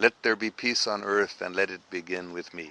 let there be peace on earth and let it begin with me।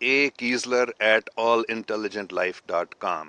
akeisler@allintelligentlife.com,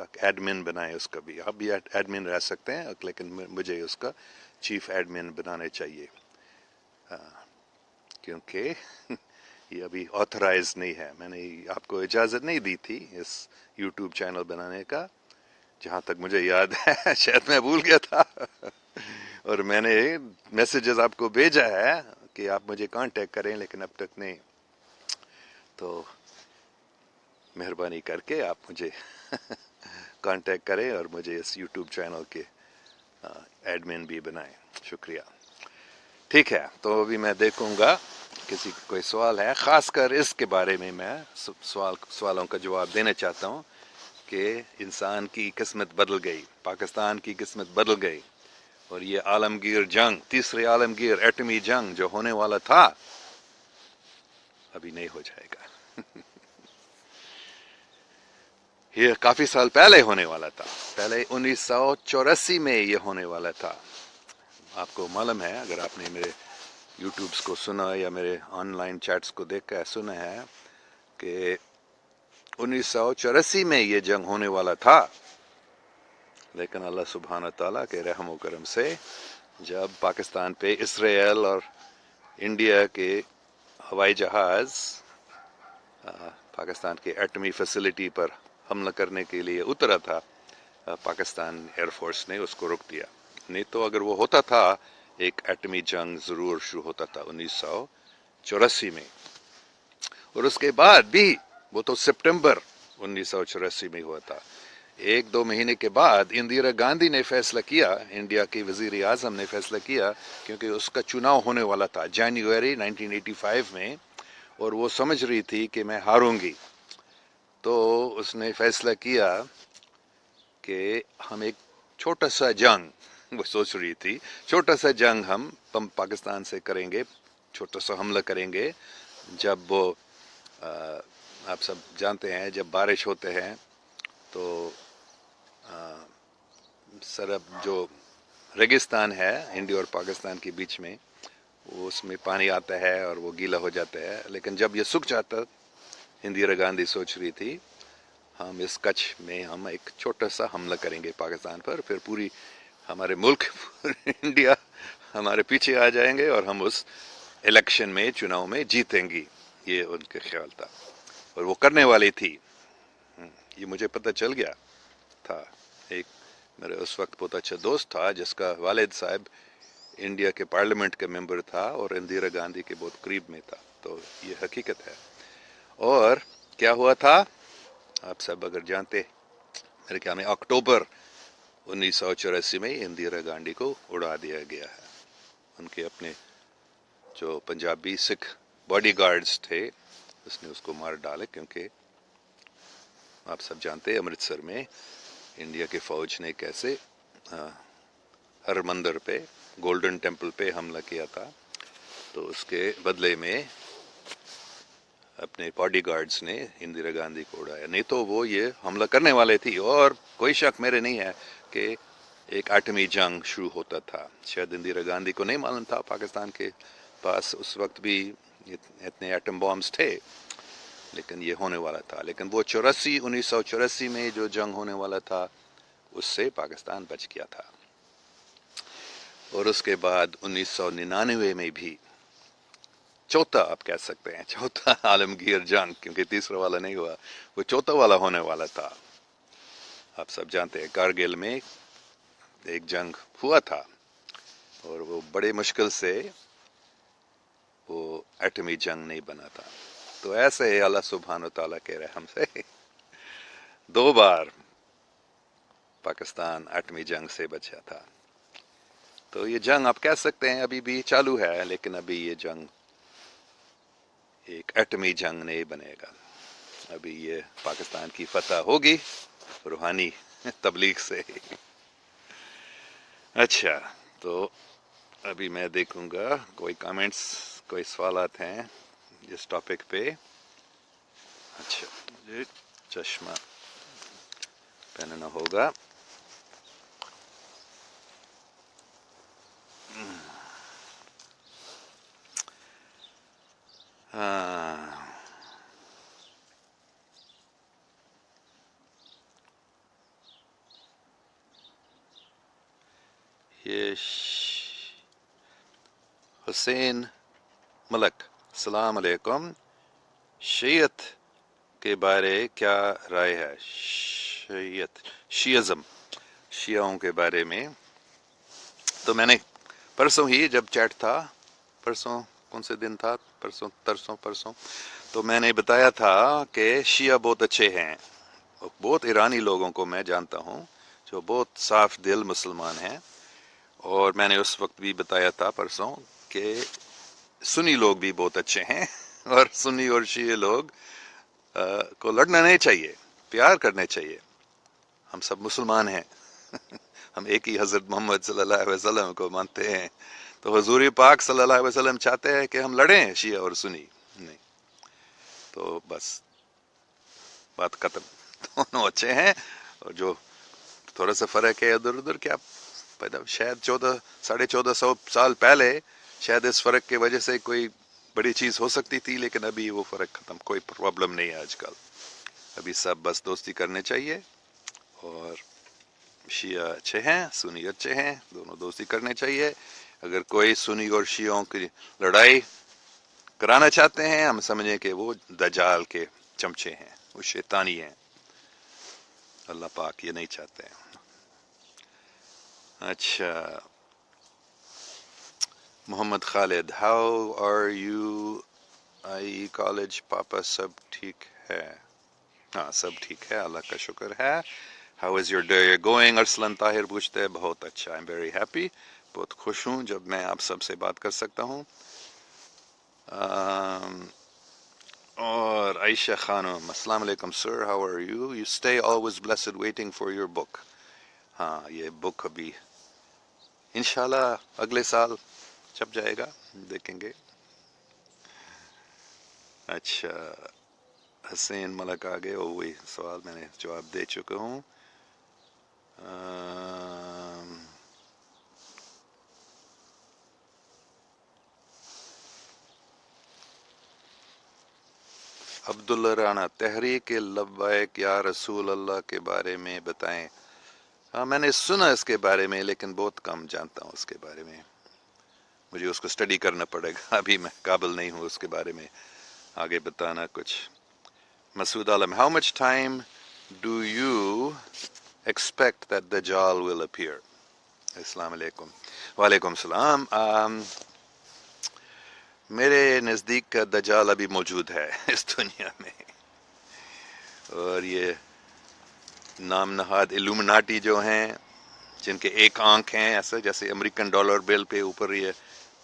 تک admin بنائیں اس کا بھی. آپ بھی ایڈمن رہ سکتے ہیں لیکن مجھے اس کا چیف ایڈمن بنانے چاہیے کیونکہ یہ ابھی آتھرائز نہیں ہے. میں نے آپ کو اجازت نہیں دی تھی اس یوٹیوب چینل بنانے کا جہاں تک مجھے یاد ہے. شاید میں بھول گیا تھا اور میں نے میسیجز آپ کو بھیجا ہے کہ آپ مجھے کانٹیکٹ کریں لیکن اب تک نہیں. تو مہربانی کر کے آپ مجھے کانٹیکٹ کریں اور مجھے اس یوٹیوب چینل کے ایڈمن بھی بنائیں. شکریہ. ٹھیک ہے تو ابھی میں دیکھوں گا کسی کا کوئی سوال ہے. خاص کر اس کے بارے میں سوالوں کا جواب دینا چاہتا ہوں کہ انسان کی قسمت بدل گئی, پاکستان کی قسمت بدل گئی اور یہ عالمگیر جنگ, تیسری عالمگیر ایٹمی جنگ جو ہونے والا تھا ابھی نہیں ہو جائے گا. یہ کافی سال پہلے ہونے والا تھا. پہلے 1984 میں یہ ہونے والا تھا. آپ کو معلوم ہے اگر آپ نے میرے یوٹیوبس کو سنا یا میرے آن لائن چیٹس کو دیکھ کر سنا ہے کہ 1984 میں یہ جنگ ہونے والا تھا, لیکن اللہ سبحانہ تعالیٰ کے رحم و کرم سے جب پاکستان پہ اسرائیل اور انڈیا کے ہوائی جہاز پاکستان کے ایٹمی فیسلٹی پر حملہ کرنے کے لیے اترا تھا, پاکستان ایئر فورس نے اس کو روک دیا. نہیں تو اگر وہ ہوتا تھا ایک ایٹمی جنگ ضرور شروع ہوتا تھا 1984 میں. اور اس کے بعد بھی وہ تو سپٹمبر 1984 میں ہوا تھا. 1-2 مہینے کے بعد اندرا گاندھی نے فیصلہ کیا, انڈیا کے وزیر اعظم نے فیصلہ کیا کیونکہ اس کا چناؤ ہونے والا تھا جنوری 1985 میں اور وہ سمجھ رہی تھی کہ میں ہاروں گی. تو اس نے فیصلہ کیا کہ ہم ایک چھوٹا سا جنگ, وہ سوچ رہی تھی چھوٹا سا جنگ ہم پاکستان سے کریں گے, چھوٹا سا حملہ کریں گے. جب وہ آپ سب جانتے ہیں جب بارش ہوتے ہیں تو سرب جو ریگستان ہے انڈیا اور پاکستان کے بیچ میں, وہ اس میں پانی آتا ہے اور وہ گیلا ہو جاتا ہے. لیکن جب یہ سوکھ جاتا, اندرا گاندھی سوچ رہی تھی ہم اس کچھ میں ہم ایک چھوٹا سا حملہ کریں گے پاکستان پر, پھر پوری ہمارے ملک انڈیا ہمارے پیچھے آ جائیں گے اور ہم اس الیکشن میں چناؤ میں جیتیں گی. یہ ان کے خیال تھا اور وہ کرنے والی تھی. یہ مجھے پتہ چل گیا تھا. ایک میرے اس وقت بہت اچھا دوست تھا جس کا والد صاحب انڈیا کے پارلیمنٹ کا ممبر تھا اور اندرا گاندھی کے بہت قریب میں تھا. تو یہ حقیقت ہے. اور کیا ہوا تھا آپ سب اگر جانتے, میرے خیال میں اکتوبر 1984 میں اندرا گاندھی کو اڑا دیا گیا ہے. ان کے اپنے جو پنجابی سکھ باڈی گارڈز تھے اس نے اس کو مار ڈالے کیونکہ آپ سب جانتے امرتسر میں انڈیا کے فوج نے کیسے ہر مندر پہ گولڈن ٹیمپل پہ حملہ کیا تھا. تو اس کے بدلے میں اپنے باڈی گارڈز نے اندرا گاندھی کو اڑایا. نہیں تو وہ یہ حملہ کرنے والے تھی اور کوئی شک میرے نہیں ہے کہ ایک ایٹمی جنگ شروع ہوتا تھا. شاید اندرا گاندھی کو نہیں معلوم تھا پاکستان کے پاس اس وقت بھی اتنے ایٹم بامز تھے, لیکن یہ ہونے والا تھا. لیکن وہ 1984 میں جو جنگ ہونے والا تھا اس سے پاکستان بچ گیا تھا. اور اس کے بعد 1999 میں بھی چوتھا آپ کہہ سکتے ہیں چوتھا عالمگیر جنگ, کیونکہ تیسرا والا نہیں ہوا, وہ چوتھا والا ہونے والا تھا. آپ سب جانتے ہیں کارگل میں ایک جنگ ہوا تھا اور وہ بڑے مشکل سے وہ ایٹمی جنگ نہیں بنا تھا. تو ایسے ہی اللہ سبحانہ تعالیٰ کے رحم سے 2 بار پاکستان ایٹمی جنگ سے بچا تھا. تو یہ جنگ آپ کہہ سکتے ہیں ابھی بھی چالو ہے, لیکن ابھی یہ جنگ ایک ایٹمی جنگ نہیں بنے گا. ابھی یہ پاکستان کی فتح ہوگی روحانی تبلیغ سے. اچھا تو ابھی میں دیکھوں گا کوئی کامنٹس, کوئی سوالات ہیں اس ٹاپک پہ. اچھا مجھے چشمہ پہننا ہوگا. ہاں یہ حسین ملک، السلام علیکم، شیعت کے بارے کیا رائے ہے؟ شیعزم، شیعوں کے بارے میں تو میں نے پرسوں ہی جب چیٹ تھا، پرسوں کون سے دن تھا، پرسوں تو میں نے بتایا تھا کہ شیعہ بہت اچھے ہیں، بہت ایرانی لوگوں کو میں جانتا ہوں جو بہت صاف دل مسلمان ہیں، اور میں نے اس وقت بھی بتایا تھا پرسوں کہ سنی لوگ بھی بہت اچھے ہیں، اور سنی اور شیعہ لوگ کو لڑنا نہیں چاہیے، پیار کرنے چاہیے، ہم سب مسلمان ہیں، ہم ایک ہی حضرت محمد صلی اللہ علیہ وسلم کو مانتے ہیں، تو حضور پاک صلی اللہ علیہ وسلم چاہتے ہیں کہ ہم لڑیں شیعہ اور سنی نہیں، تو بس بات ختم، دونوں اچھے ہیں، اور جو تھوڑا سا فرق ہے ادھر ادھر کیا پیدا شاید 1400 سال پہلے شاید اس فرق کی وجہ سے کوئی بڑی چیز ہو سکتی تھی، لیکن ابھی وہ فرق ختم، کوئی پرابلم نہیں ہے آج کل، ابھی سب بس دوستی کرنے چاہیے، اور شیعہ اچھے ہیں، سنی اچھے ہیں، دونوں دوستی کرنے چاہیے، اگر کوئی سنی اور شیعوں کی لڑائی کرانا چاہتے ہیں ہم سمجھیں کہ وہ دجال کے چمچے ہیں، وہ شیطانی ہیں، اللہ پاک یہ نہیں چاہتے ہیں۔ اچھا، Muhammad Khalid, how are you I college پاپا، سب ٹھیک ہے؟ ہاں سب ٹھیک ہے، اللہ کا شکر ہے۔ How is your day going? Arsalan Tahir پوچھتے ہیں، بہت اچھا، آئی ایم ویری ہیپی، بہت خوش ہوں جب میں آپ سب سے بات کر سکتا ہوں۔ اور عائشہ خانم، السلام علیکم sir, how are you? You stay always blessed waiting for your book. ہاں یہ بک ابھی انشاءاللہ اگلے سال چھپ جائے گا، دیکھیں گے۔ اچھا، حسین ملک آگے، وہی سوال میں نے جواب دے چکا ہوں۔ عبداللہ رانا، تحریک لبیک یا رسول اللہ کے بارے میں بتائیں۔ ہاں میں نے سنا اس کے بارے میں، لیکن بہت کم جانتا ہوں اس کے بارے میں، مجھے اس کو اسٹڈی کرنا پڑے گا، ابھی میں قابل نہیں ہوں اس کے بارے میں آگے بتانا کچھ۔ مسعود عالم، how much time do you expect that Dajjal will appear؟ السلام علیکم، وعلیکم السلام۔ میرے نزدیک دجال ابھی موجود ہے اس دنیا میں، اور یہ نام نہاد الومناٹی جو ہیں جن کے ایک آنکھ ہیں، ایسا جیسے امریکن ڈالر بل پہ اوپر یہ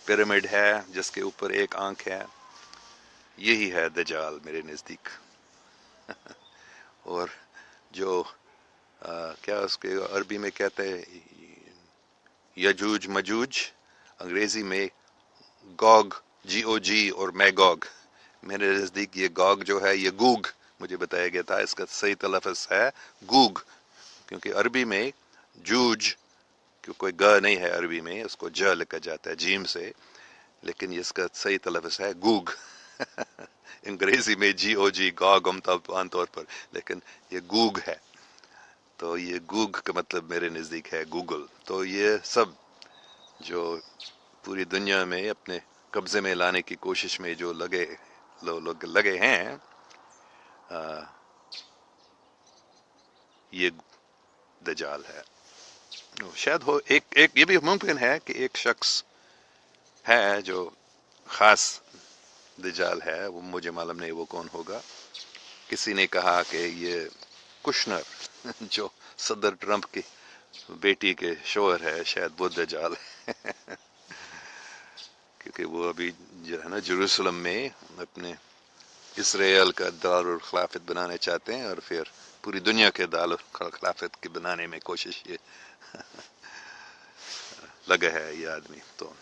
پیرامڈ ہے جس کے اوپر ایک آنکھ ہے، یہی ہے دجال میرے نزدیک۔ اور جو کیا اس کے عربی میں کہتے ہیں، یجوج مجوج، انگریزی میں گوگ، جی او جی، اور میگوگ، میرے نزدیک یہ گوگ جو ہے یہ گوگ، مجھے بتایا گیا تھا اس کا صحیح تلفظ ہے گوگ، کیونکہ عربی میں جوج، کیونکہ کوئی گ نہیں ہے عربی میں، اس کو ج لکھا جاتا ہے جیم سے، لیکن اس کا صحیح تلفظ ہے گوگ۔ انگریزی میں جی او جی، گوگ ہم عام طور پر، لیکن یہ گوگ ہے، تو یہ گوگ کا مطلب میرے نزدیک ہے گوگل۔ تو یہ سب جو پوری دنیا میں اپنے قبضے میں لانے کی کوشش میں جو لوگ لگے ہیں، یہ دجال ہے۔ شاید ہو ایک یہ بھی ممکن ہے کہ ایک شخص ہے جو خاص دجال ہے، وہ مجھے معلوم نہیں وہ کون ہوگا۔ کسی نے کہا کہ یہ کشنر جو صدر ٹرمپ کی بیٹی کے شوہر ہے، شاید وہ دجال ہے، کیونکہ وہ ابھی جو ہے نا جروسلم میں اپنے اسرائیل کا دارالخلافت بنانے چاہتے ہیں، اور پھر پوری دنیا کے دارالخلافت کے بنانے میں کوشش یہ لگا ہے یہ آدمی۔ تو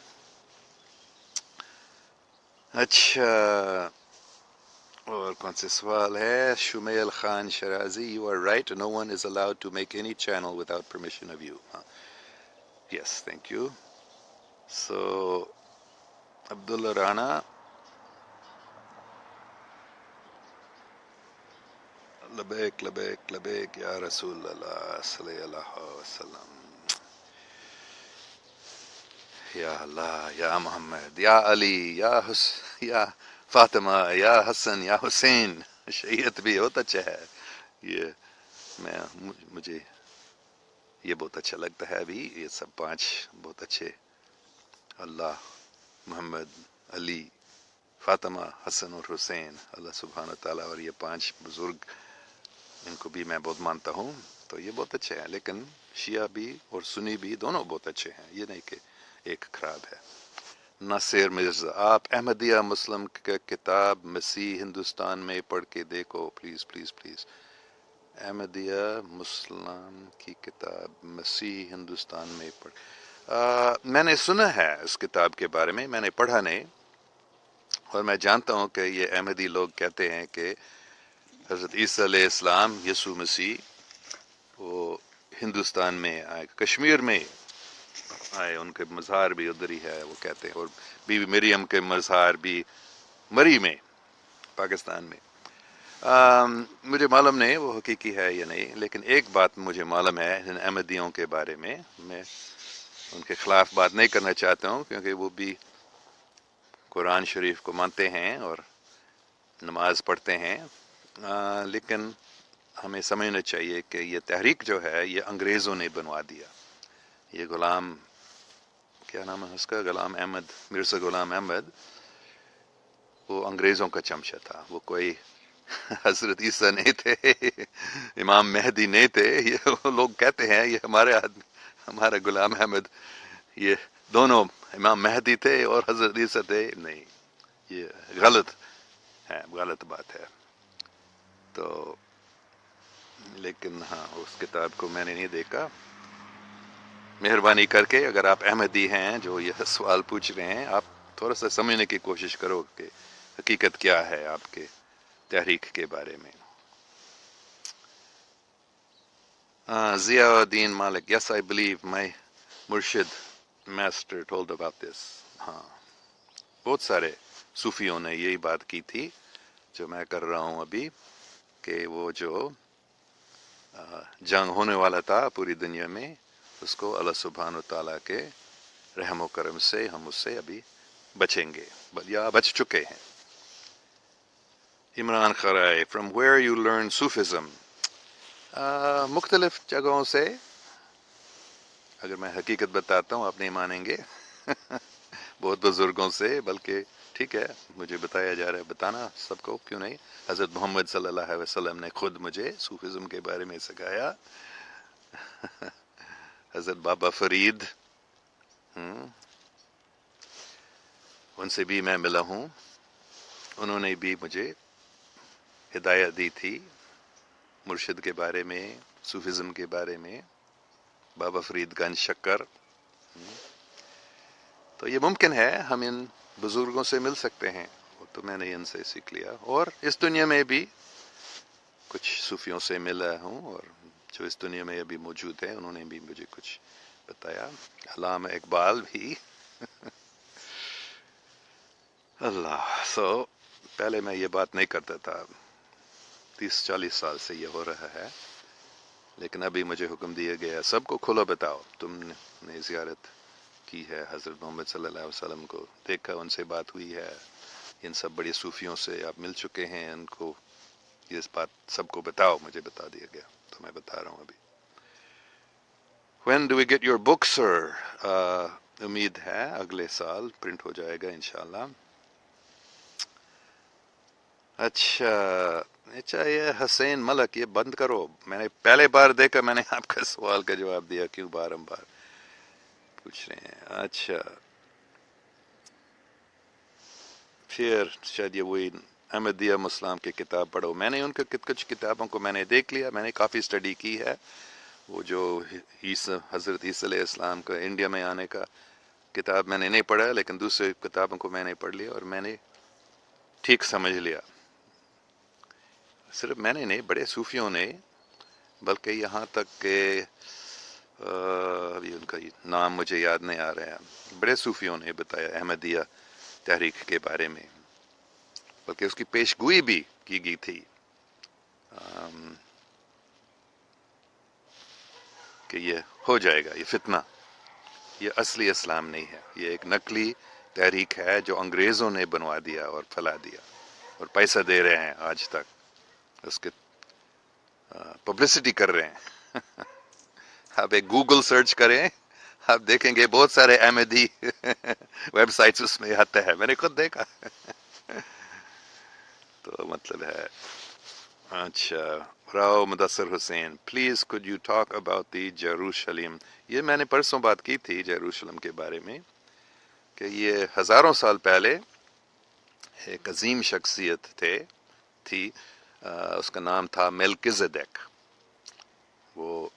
اچھا، اور کون سے سوال ہے؟ Shameel Khan Shirazi, you are right, no one is allowed to make any channel without permission of you. Yes, thank you. So Abdullah Rana, لبیک لبیک لبیک یا رسول اللہ صلی اللہ علیہ وسلم۔ یا اللہ، یا محمد، یا علی، یا فاطمہ، یا حسن، یا حسین. شریعت بھی بہت اچھا ہے. یہ میں مجھے یہ بہت اچھا لگتا ہے. ابھی یہ سب 5 بہت اچھے، اللہ، محمد، علی، فاطمہ، حسن اور حسین، اللہ سبحانہ و تعالیٰ، اور یہ 5 بزرگ، ان کو بھی میں بہت مانتا ہوں. تو یہ بہت اچھے ہیں. لیکن شیعہ بھی اور سنی بھی دونوں بہت اچھے ہیں، یہ نہیں کہ ایک خراب ہے. ناصر مرزا، آپ احمدیہ مسلم کا کتاب مسیح ہندوستان میں پڑھ کے دیکھو پلیز پلیز پلیز. احمدیہ مسلم کی کتاب مسیح ہندوستان میں پڑھ. میں نے سنا ہے اس کتاب کے بارے میں نے پڑھا نہیں. اور میں جانتا ہوں کہ یہ احمدی لوگ کہتے ہیں کہ حضرت عیسیٰ علیہ السلام، یسوع مسیح، وہ ہندوستان میں آئے، کشمیر میں آئے، ان کے مزار بھی ادھر ہی ہے وہ کہتے ہیں. اور بی بی مریم کے مزار بھی مری میں، پاکستان میں. مجھے معلوم نہیں وہ حقیقی ہے یا نہیں، لیکن ایک بات مجھے معلوم ہے ان احمدیوں کے بارے میں. میں ان کے خلاف بات نہیں کرنا چاہتا ہوں کیونکہ وہ بھی قرآن شریف کو مانتے ہیں اور نماز پڑھتے ہیں. لیکن ہمیں سمجھنا چاہیے کہ یہ تحریک جو ہے یہ انگریزوں نے بنوا دیا. یہ غلام، کیا نام ہے اس کا، غلام احمد، مرزا غلام احمد، وہ انگریزوں کا چمچہ تھا. وہ کوئی حضرت عیسیٰ نہیں تھے، امام مہدی نہیں تھے. یہ لوگ کہتے ہیں یہ ہمارے آدمی، ہمارا غلام احمد، یہ دونوں امام مہدی تھے اور حضرت عیسیٰ تھے. نہیں، یہ غلط ہے، غلط بات ہے. تو لیکن ہاں، اس کتاب کو میں نے نہیں دیکھا. مہربانی کر کے اگر آپ احمدی ہیں جو یہ سوال پوچھ رہے ہیں، آپ تھوڑا سا سمجھنے کی کوشش کرو کہ حقیقت کیا ہے آپ کے تحریک کے بارے میں. ضیاء الدین مالک، yes I believe my مرشد master told about this. ہاں، بہت سارے صوفیوں نے یہی بات کی تھی جو میں کر رہا ہوں ابھی، کہ وہ جو جنگ ہونے والا تھا پوری دنیا میں، اس کو اللہ سبحانہ و تعالیٰ کے رحم و کرم سے ہم اس سے ابھی بچیں گے یا بچ چکے ہیں. Imran خرائے، from where you learn Sufism. مختلف جگہوں سے. اگر میں حقیقت بتاتا ہوں آپ نہیں مانیں گے. بہت بزرگوں سے، بلکہ ٹھیک ہے مجھے بتایا جا رہا ہے، بتانا سب کو کیوں نہیں. حضرت محمد صلی اللہ علیہ وسلم نے خود مجھے صوفیزم کے بارے میں سکھایا. حضرت بابا فرید، ان سے بھی میں ملا ہوں، انہوں نے بھی مجھے ہدایت دی تھی مرشد کے بارے میں، صوفیزم کے بارے میں. بابا فرید گنج شکر. تو یہ ممکن ہے ہم ان بزرگوں سے مل سکتے ہیں. تو میں نے ان سے سیکھ لیا، اور اس دنیا میں بھی کچھ صوفیوں سے ملا ہوں، اور جو اس دنیا میں ابھی موجود ہیں انہوں نے بھی مجھے کچھ بتایا. علامہ اقبال بھی. اللہ. پہلے میں یہ بات نہیں کرتا تھا، 30-40 سال سے یہ ہو رہا ہے. لیکن ابھی مجھے حکم دیا گیا سب کو کھلو بتاؤ. تم نے زیارت کی ہے حضرت محمد صلی اللہ علیہ وسلم کو، دیکھا، ان سے بات ہوئی ہے، ان سب بڑے صوفیوں سے آپ مل چکے ہیں، ان کو یہ بات سب کو بتاؤ. مجھے بتا دیا گیا تو میں بتا رہا ہوں ابھی. When do we get your book, sir? امید ہے اگلے سال پرنٹ ہو جائے گا انشاءاللہ. اچھا یہ حسین ملک، یہ بند کرو. میں نے پہلے بار دیکھا، میں نے آپ کا سوال کا جواب دیا، کیوں بار پوچھ رہے ہیں. اچھا، پھر شاید یہ وہی احمدیہ مسلم کی کتاب پڑھو. میں نے ان کے کچھ کتابوں کو میں نے دیکھ لیا، میں نے کافی اسٹڈی کی ہے. وہ جو حضرت عیسیٰ علیہ السلام کا انڈیا میں آنے کا کتاب میں نے نہیں پڑھا، لیکن دوسرے کتابوں کو میں نے پڑھ لیا اور میں نے ٹھیک سمجھ لیا. صرف میں نے نہیں، بڑے صوفیوں نے، بلکہ یہاں تک کہ ابھی ان کا نام مجھے یاد نہیں آ رہا ہے، بڑے صوفیوں نے بتایا احمدیہ تحریک کے بارے میں، بلکہ اس کی پیشگوئی بھی کی گئی تھی کہ یہ ہو جائے گا، یہ فتنہ یہ اصلی اسلام نہیں ہے، یہ ایک نقلی تحریک ہے جو انگریزوں نے بنوا دیا اور پھیلا دیا، اور پیسہ دے رہے ہیں آج تک، اس کے پبلسٹی کر رہے ہیں۔ آپ ایک گوگل سرچ کریں، آپ دیکھیں گے بہت سارے احمدی ویب سائٹس اس میں آتا ہے، میں نے خود دیکھا۔ تو مطلب ہے، اچھا، Rao Mudassir Hussain, please could you talk about the Jerusalem, یہ میں نے پرسوں بات کی تھی جیروشلم کے بارے میں، کہ یہ ہزاروں سال پہلے ایک عظیم شخصیت تھی، اس کا نام تھا میلکزیدک۔ وہ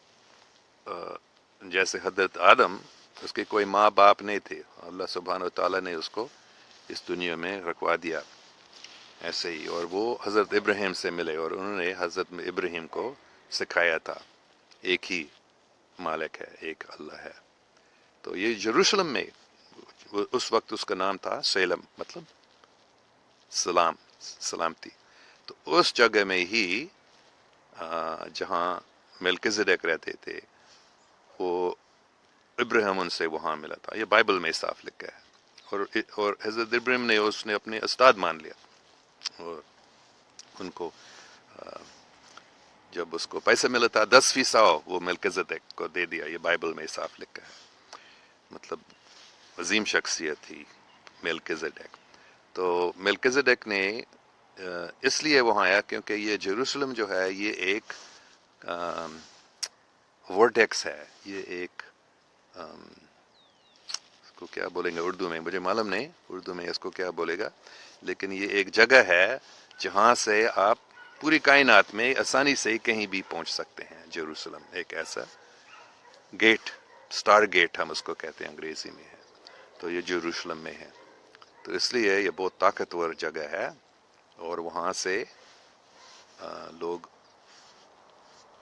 جیسے حضرت آدم، اس کے کوئی ماں باپ نہیں تھے، اللہ سبحانہ و تعالیٰ نے اس کو اس دنیا میں رکھوا دیا ایسے ہی، اور وہ حضرت ابراہیم سے ملے اور انہوں نے حضرت ابراہیم کو سکھایا تھا ایک ہی مالک ہے، ایک اللہ ہے۔ تو یہ یروشلم میں اس وقت اس کا نام تھا سیلم، مطلب سلامتی۔ تو اس جگہ میں ہی جہاں میلکزیدک رہتے تھے، وہ ابراہیم ان سے وہاں ملا تھا، یہ بائبل میں صاف لکھا ہے، اور حضرت ابراہیم نے اس نے اپنے استاد مان لیا، اور ان کو جب اس کو پیسے ملا تھا 10% وہ میلکزیدک کو دے دیا، یہ بائبل میں صاف لکھا ہے، مطلب عظیم شخصیت تھی میلکزیدک۔ تو میلکزیدک نے اس لیے وہاں آیا کیونکہ یہ جیروسلم جو ہے یہ ایک ورٹیکس ہے، یہ ایک اس کو کیا بولیں گے اردو میں، مجھے معلوم نہیں اردو میں اس کو کیا بولے گا، لیکن یہ ایک جگہ ہے جہاں سے آپ پوری کائنات میں آسانی سے کہیں بھی پہنچ سکتے ہیں۔ جیروسلم ایک ایسا گیٹ، سٹار گیٹ ہم اس کو کہتے ہیں انگریزی میں ہے، تو یہ جیروسلم میں ہے، تو اس لیے یہ بہت طاقتور جگہ ہے، اور وہاں سے لوگ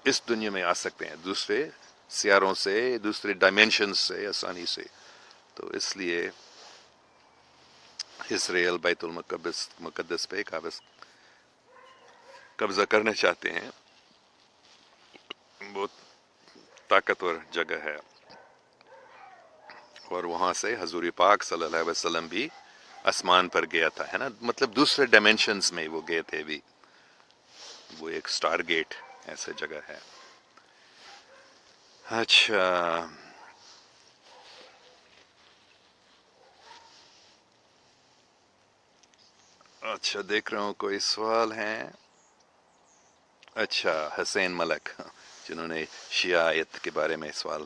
اس دنیا میں آ سکتے ہیں دوسرے سیاروں سے، دوسرے ڈائمینشن سے آسانی سے۔ تو اس لیے اسرائیل بیت المقدس پہ قبضہ کرنا چاہتے ہیں، بہت طاقتور جگہ ہے، اور وہاں سے حضور پاک صلی اللہ علیہ وسلم بھی آسمان پر گیا تھا، ہے نا، مطلب دوسرے ڈائمینشنز میں وہ گئے تھے بھی، وہ ایک سٹار گیٹ ایسے جگہ ہے۔ اچھا دیکھ رہا ہوں کوئی سوال ہیں۔ اچھا، حسین ملک جنہوں نے شیعیت کے بارے میں سوال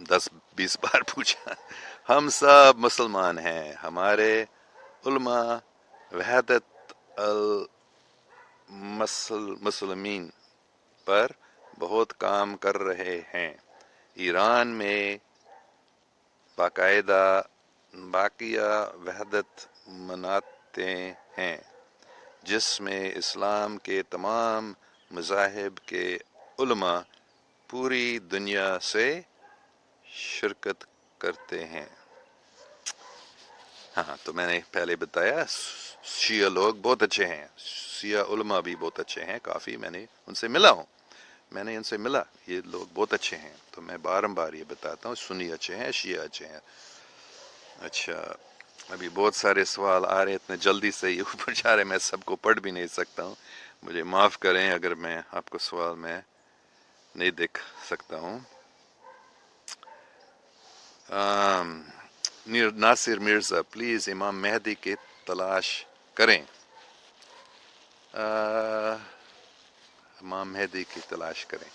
10-20 بار پوچھا، ہم سب مسلمان ہیں، ہمارے علماء وحدت المسلمین پر بہت کام کر رہے ہیں، ایران میں باقیہ وحدت مناتے ہیں، جس میں اسلام کے تمام مذاہب کے علماء پوری دنیا سے شرکت کرتے ہیں۔ ہاں، تو میں نے پہلے بتایا شیعہ لوگ بہت اچھے ہیں، شیعہ علماء بھی بہت اچھے ہیں، کافی میں نے ان سے ملا ہوں، یہ لوگ بہت اچھے ہیں، تو میں بار یہ بتاتا ہوں، سنی اچھے ہیں، شیعہ اچھے ہیں۔ اچھا، ابھی بہت سارے سوال آ رہے، اتنے جلدی سے یہ اوپر جا رہے، میں سب کو پڑھ بھی نہیں سکتا ہوں، مجھے معاف کریں اگر میں آپ کو سوال میں نہیں دیکھ سکتا ہوں۔ ناصر مرزا، پلیز امام مہدی کی تلاش کریں۔ امام مہدی کی تلاش کریں،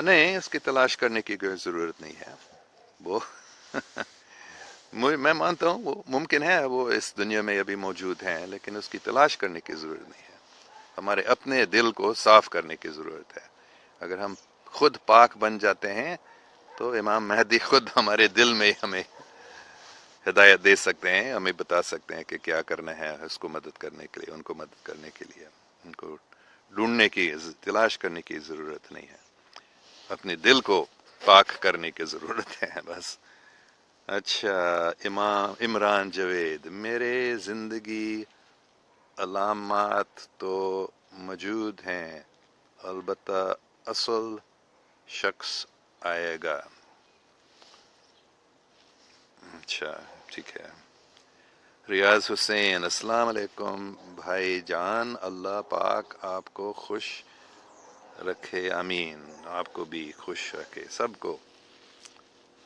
نہیں، اس کی تلاش کرنے کی کوئی ضرورت نہیں ہے، وہ میں مانتا ہوں وہ ممکن ہے وہ اس دنیا میں ابھی موجود ہیں، لیکن اس کی تلاش کرنے کی ضرورت نہیں ہے، ہمارے اپنے دل کو صاف کرنے کی ضرورت ہے۔ اگر ہم خود پاک بن جاتے ہیں تو امام مہدی خود ہمارے دل میں ہمیں ہدایت دے سکتے ہیں، ہمیں بتا سکتے ہیں کہ کیا کرنا ہے، اس کو مدد کرنے کے لیے، ان کو مدد کرنے کے لیے، ان کو ڈھونڈنے کی، تلاش کرنے کی ضرورت نہیں ہے، اپنے دل کو پاک کرنے کی ضرورت ہے بس۔ اچھا، عمران جاوید، میرے زندگی علامات تو موجود ہیں، البتہ اصل شخص آئے گا۔ اچھا ٹھیک ہے. ریاض حسین السلام علیکم بھائی جان، اللہ پاک آپ کو خوش رکھے، آمین. آپ کو بھی خوش رکھے، سب کو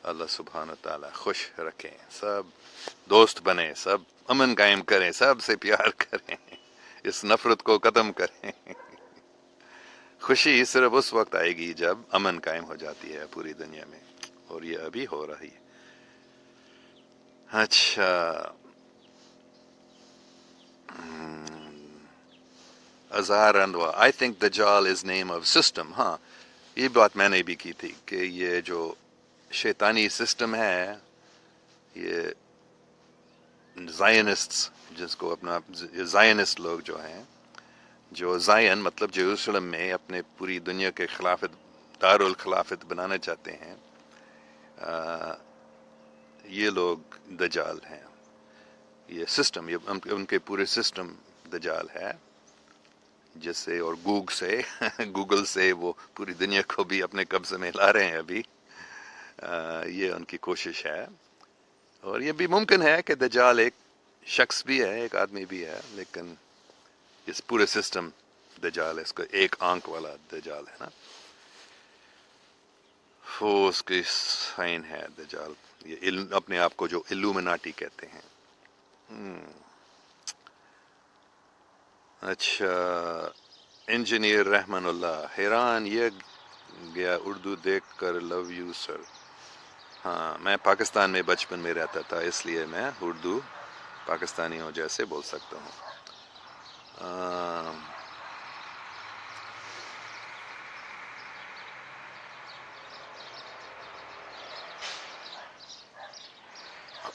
اللہ سبحانہ و تعالی خوش رکھیں، سب دوست بنیں، سب امن قائم کریں، سب سے پیار کریں، اس نفرت کو ختم کریں. خوشی صرف اس وقت آئے گی جب امن قائم ہو جاتی ہے پوری دنیا میں، اور یہ ابھی ہو رہی ہے. اچھا، ازہار اندوا، آئی تھنک دجال از نیم آف سسٹم. ہاں، یہ بات میں نے بھی کی تھی کہ یہ جو شیطانی سسٹم ہے، یہ زائنسٹس، جس کو اپنا زائنسٹ لوگ جو ہیں، جو زائن مطلب جیروسلم میں اپنے پوری دنیا کے خلافت، دارالخلافت بنانا چاہتے ہیں، یہ لوگ دجال ہیں. یہ سسٹم، یہ ان کے پورے سسٹم دجال ہے، جس سے اور گوگل سے وہ پوری دنیا کو بھی اپنے قبضے میں لا رہے ہیں ابھی. یہ ان کی کوشش ہے، اور یہ بھی ممکن ہے کہ دجال ایک شخص بھی ہے، ایک آدمی بھی ہے، لیکن اس پورے سسٹم دجال ہے، اس کا ایک آنکھ والا دجال ہے نا، وہ اس کی سائن ہے دجال. یہ اپنے آپ کو جو الومناٹی کہتے ہیں. اچھا، انجینئر رحمان اللہ حیران یہ گیا اردو دیکھ کر، لو یو سر. ہاں، میں پاکستان میں بچپن میں رہتا تھا، اس لیے میں اردو پاکستانیوں جیسے بول سکتا ہوں.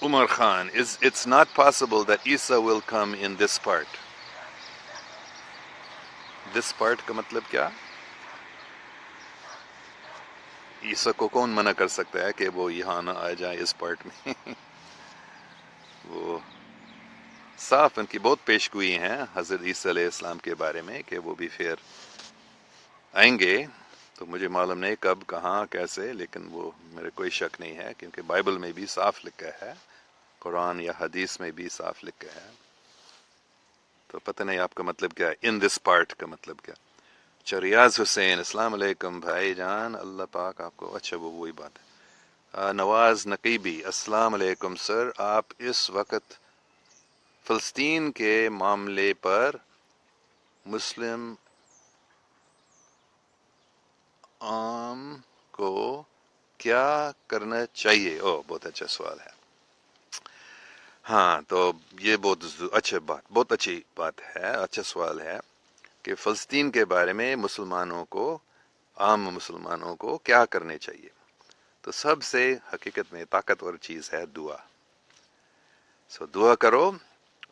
عمر Khan, it's not possible that Isa will come in this part. This part کا مطلب کیا؟ عیسیٰ کو کون منع کر سکتا ہے کہ وہ یہاں نہ آ جائے اس پارٹ میں؟ وہ صاف ان کی بہت پیش گوئی ہیں حضرت عیسیٰ علیہ السلام کے بارے میں کہ وہ بھی پھر آئیں گے. تو مجھے معلوم نہیں کب، کہاں، کیسے، لیکن وہ میرے کوئی شک نہیں ہے، کیونکہ بائبل میں بھی صاف لکھا ہے، قرآن یا حدیث میں بھی صاف لکھا ہے. تو پتہ نہیں آپ کا مطلب کیا ہے، ان دس پارٹ کا مطلب کیا. اچھا، ریاض حسین السلام علیکم بھائی جان، اللہ پاک آپ کو، اچھا وہ وہی بات ہے. نواز نقیبی السلام علیکم سر، آپ اس وقت فلسطین کے معاملے پر مسلم عام کو کیا کرنا چاہیے؟ بہت اچھا سوال ہے. ہاں، تو یہ بہت اچھی بات ہے، اچھا سوال ہے کہ فلسطین کے بارے میں مسلمانوں کو، عام مسلمانوں کو کیا کرنے چاہیے. تو سب سے حقیقت میں طاقتور چیز ہے دعا. دعا کرو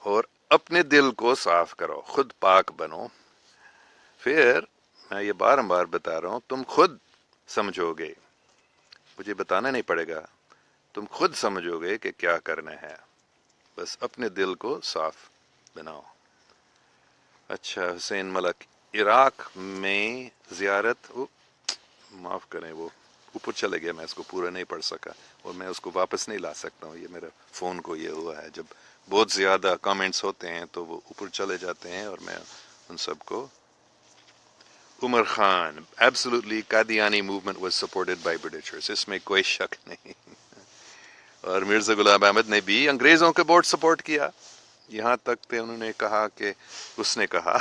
اور اپنے دل کو صاف کرو، خود پاک بنو. پھر میں یہ بار بتا رہا ہوں، تم خود سمجھو گے، مجھے بتانا نہیں پڑے گا، تم خود سمجھو گے کہ کیا کرنا ہے. بس اپنے دل کو صاف بناؤ. اچھا، حسین ملک عراق میں زیارت، معاف کریں وہ اوپر چلے گیا، میں اس کو پورا نہیں پڑھ سکا، اور میں اس کو واپس نہیں لا سکتا ہوں. یہ میرے فون کو یہ ہوا ہے، جب بہت زیادہ کامنٹس ہوتے ہیں تو وہ اوپر چلے جاتے ہیں، اور میں ان سب کو. Umar Khan absolutely Qadiani movement was supported by Britishers، اس میں کوئی شک نہیں. اور مرزا غلام احمد نے بھی انگریزوں کے بورڈ سپورٹ کیا، یہاں تک کہ انہوں نے کہا کہ اس نے کہا